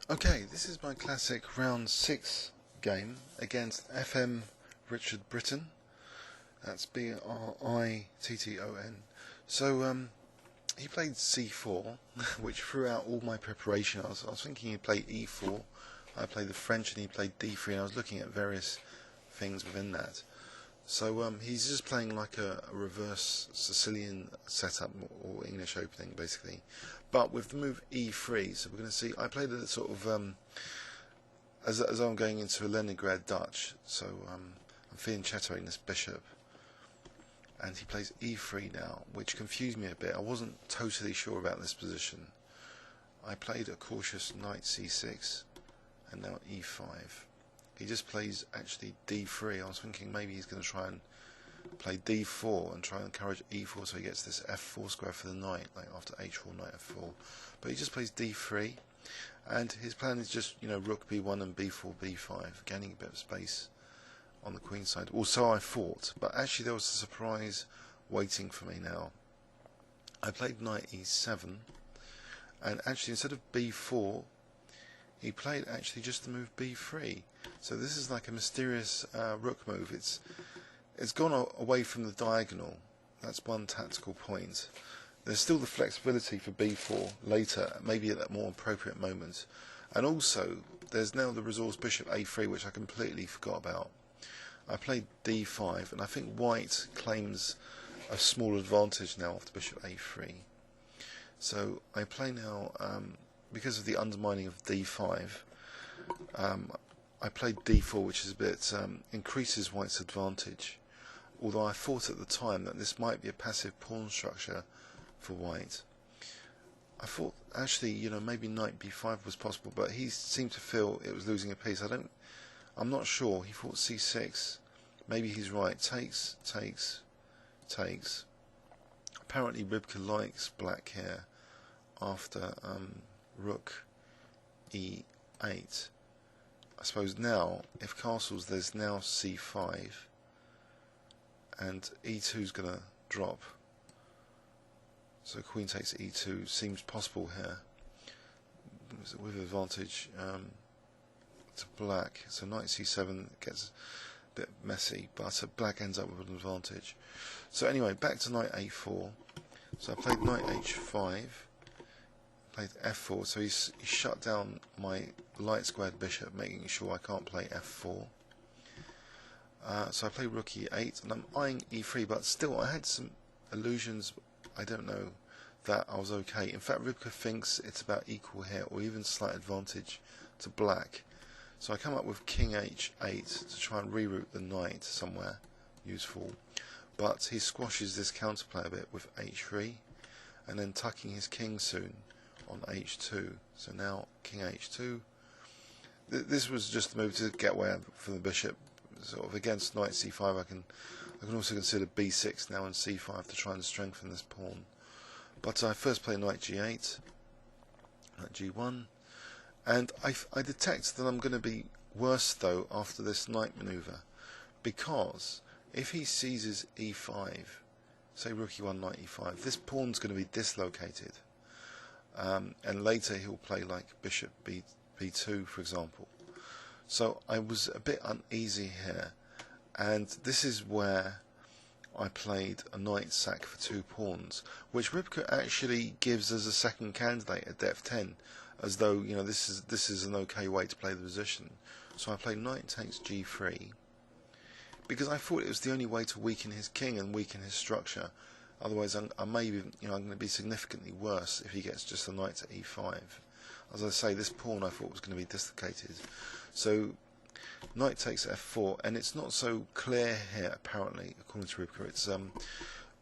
Okay, this is my classic round 6 game against FM Richard Britton. That's Britton. So he played C4, which threw out all my preparation. I was thinking he'd play E4. I played the French and he played D3, and I was looking at various things within that. So he's just playing like a reverse Sicilian setup, or English opening basically, but with the move E3. So we're going to see, I played a sort of as I'm going into a Leningrad Dutch, so I'm fianchettoing this bishop, and he plays E3 now, which confused me a bit. I wasn't totally sure about this position. I played a cautious knight C6 and now E5. He just plays actually D3. I was thinking maybe he's going to try and play D4 and try and encourage E4 so he gets this F4 square for the knight, like after H4, knight F4. But he just plays D3, and his plan is just, rook B1 and B4, B5, gaining a bit of space on the queen side. Or so I thought, but actually there was a surprise waiting for me now. I played knight E7, and actually instead of B4, he played actually just the move B3. So this is like a mysterious rook move. It's gone away from the diagonal. That's one tactical point. There's still the flexibility for B4 later, maybe at that more appropriate moment. And also, there's now the resource bishop A3, which I completely forgot about. I played D5, and I think white claims a small advantage now after bishop A3. So I play now, because of the undermining of D5, I played D4, which is a bit increases white's advantage. Although I thought at the time that this might be a passive pawn structure for white. I thought actually, maybe knight B5 was possible, but he seemed to feel it was losing a piece. I'm not sure. He thought C6. Maybe he's right. Takes. Apparently Rybka likes black here after rook E8. I suppose now, if castles, there's now C5, and E2 is going to drop. So queen takes E2 seems possible here, with advantage to black. So knight C7 gets a bit messy, but black ends up with an advantage. So anyway, back to knight A4. So I played knight H5. Played F4, so he shut down my light squared bishop, making sure I can't play F4. So I play rook E8, and I'm eyeing E3, but still I had some illusions. I don't know that I was okay. In fact, Rybka thinks it's about equal here, or even slight advantage to black. So I come up with King H8 to try and reroute the knight somewhere useful. But he squashes this counterplay a bit with H3, and then tucking his king soon on H2. So now King H2. This was just a move to get away from the bishop. Sort of against knight C5, I can also consider B6 now and C5 to try and strengthen this pawn. But I first play knight G8, knight G1, and I detect that I'm going to be worse though after this knight maneuver, because if he seizes E5, say rook E1, knight E5, this pawn's going to be dislocated. And later he'll play like bishop B2, for example. So I was a bit uneasy here, and this is where I played a knight sack for 2 pawns, which Rybka actually gives as a second candidate at depth 10, as though this is an okay way to play the position. So I played knight takes G3 because I thought it was the only way to weaken his king and weaken his structure. Otherwise, I may be, I'm going to be significantly worse if he gets just a knight to E5. As I say, this pawn I thought was going to be dislocated. So knight takes F4, and it's not so clear here apparently, according to Rybka. It's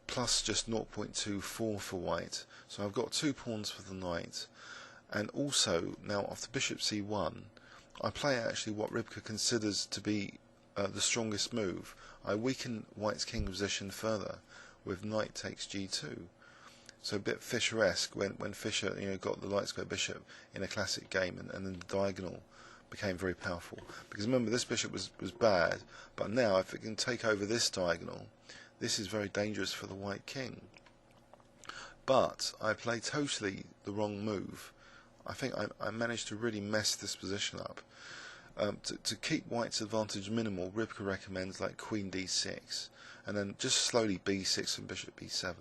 plus just 0.24 for white. So I've got 2 pawns for the knight, and also now after bishop C1, I play actually what Rybka considers to be the strongest move. I weaken white's king position further with knight takes G2. So a bit Fischer-esque when Fischer got the light square bishop in a classic game, and then the diagonal became very powerful. Because remember, this bishop was bad, but now if it can take over this diagonal, this is very dangerous for the white king. But I play totally the wrong move. I think I managed to really mess this position up. To keep white's advantage minimal, Ribke recommends like Queen D6, and then just slowly B6 and Bishop B7.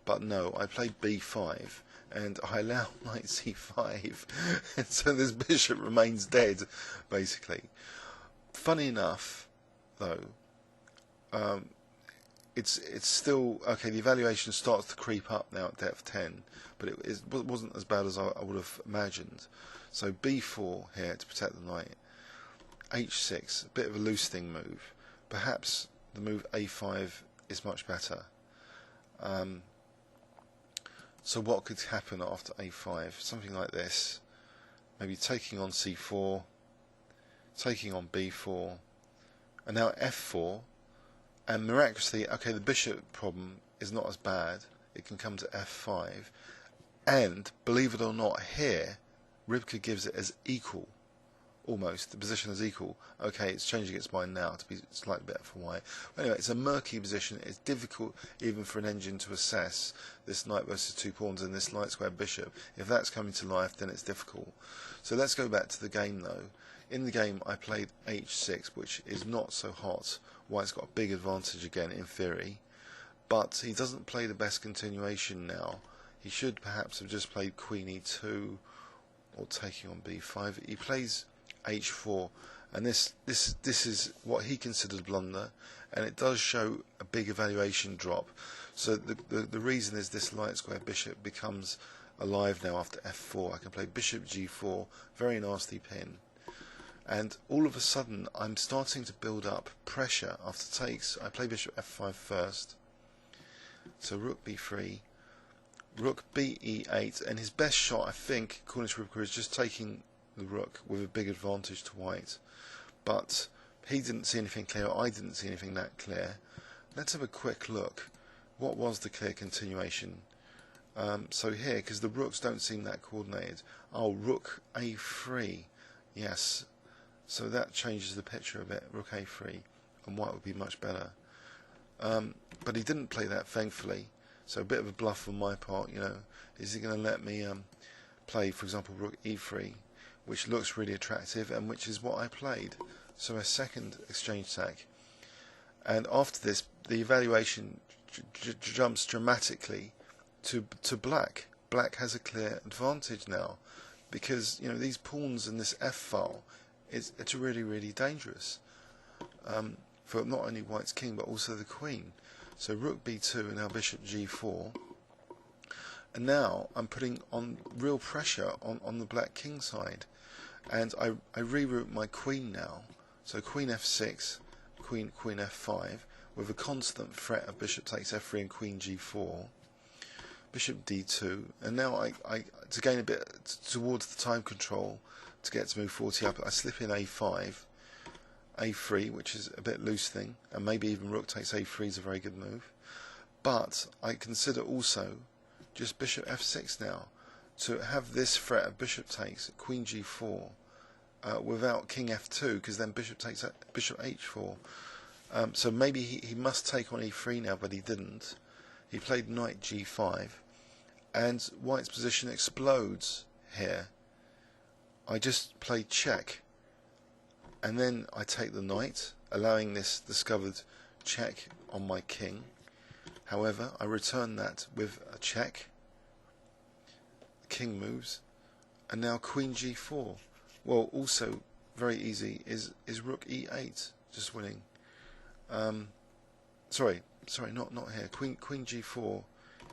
But no, I played B5, and I allow Knight C5, and so this bishop remains dead, basically. Funny enough, though, it's still okay. The evaluation starts to creep up now at depth 10, but it wasn't as bad as I would have imagined. So B4 here to protect the knight. H6, a bit of a loose thing move. Perhaps the move A5 is much better. So what could happen after A5? Something like this. Maybe taking on C4, taking on B4, and now F4. And miraculously, okay, the bishop problem is not as bad. It can come to F5. And, believe it or not, here, Ribke gives it as equal. Almost, the position is equal. Okay, it's changing its mind now to be slightly better for white. But anyway, it's a murky position. It's difficult even for an engine to assess this knight versus two pawns and this light square bishop. If that's coming to life, then it's difficult. So let's go back to the game though. In the game, I played H6, which is not so hot. White's got a big advantage again, in theory. But he doesn't play the best continuation now. He should perhaps have just played Queen E2 or taking on B5. He plays H4, and this is what he considered blunder, and it does show a big evaluation drop. So the reason is this light square bishop becomes alive now after F4. I can play Bishop G4, very nasty pin, and all of a sudden I'm starting to build up pressure after takes. I play Bishop F5 first, so Rook B3, Rook Be8, and his best shot, I think, according to Ribke, is just taking the rook with a big advantage to white. But he didn't see anything clear, I didn't see anything that clear. Let's have a quick look. What was the clear continuation? So here, because the rooks don't seem that coordinated. Oh, Rook A3. Yes. So that changes the picture a bit. Rook A3. And white would be much better. But he didn't play that, thankfully. So a bit of a bluff on my part, you know. Is he going to let me play, for example, Rook E3, which looks really attractive, and which is what I played. So a second exchange sack. And after this, the evaluation jumps dramatically to black. Black has a clear advantage now, because, you know, these pawns in this F file, it's really, really dangerous for not only white's king, but also the queen. So Rook B2 and now Bishop G4. And now I'm putting on real pressure on the black king side. And I reroute my queen now. So Queen F6, Queen F5, with a constant threat of Bishop takes F3 and Queen G4. Bishop D2. And now I to gain a bit towards the time control, to get to move 40 up, I slip in A5, A3, which is a bit loose thing, and maybe even Rook takes A3 is a very good move. But I consider also just Bishop F6 now, to have this threat of Bishop takes Queen G4 without King F2, because then Bishop takes Bishop H4. So maybe he must take on E3 now, but he didn't. He played Knight G5, and white's position explodes here. I just played check, and then I take the knight, allowing this discovered check on my king. However, I return that with a check. The king moves, and now Queen G4. Well, also very easy is Rook E8, just winning. Sorry, not here. Queen G4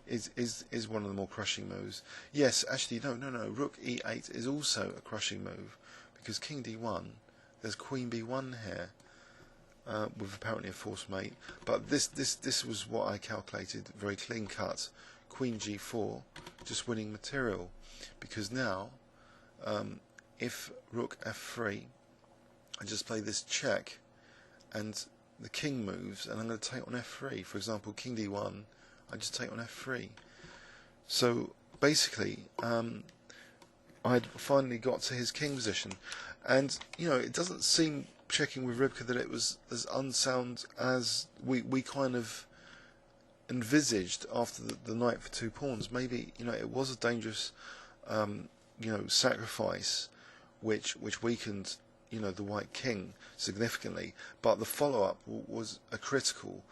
is one of the more crushing moves. Yes, actually, no. Rook E8 is also a crushing move, because King D1. There's Queen B1 here, with apparently a forced mate. But this was what I calculated, very clean cut. Queen G4, just winning material, because now, if Rook F3, I just play this check, and the king moves, and I'm going to take on F3. For example, King D1, I just take on F3. So basically, I'd finally got to his king position, and you know, it doesn't seem, checking with Ribke, that it was as unsound as we kind of envisaged after the knight for two pawns. Maybe, you know, it was a dangerous sacrifice, which weakened the white king significantly, but the follow-up was a critical.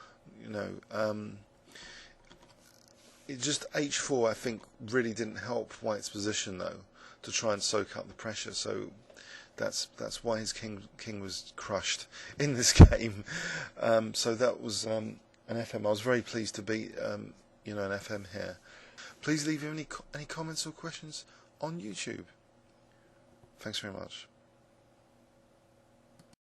It just h4 I think really didn't help white's position though, to try and soak up the pressure. So that's why his king was crushed in this game. So that was an FM. I was very pleased to beat an FM here. Please leave any comments or questions on YouTube. Thanks very much.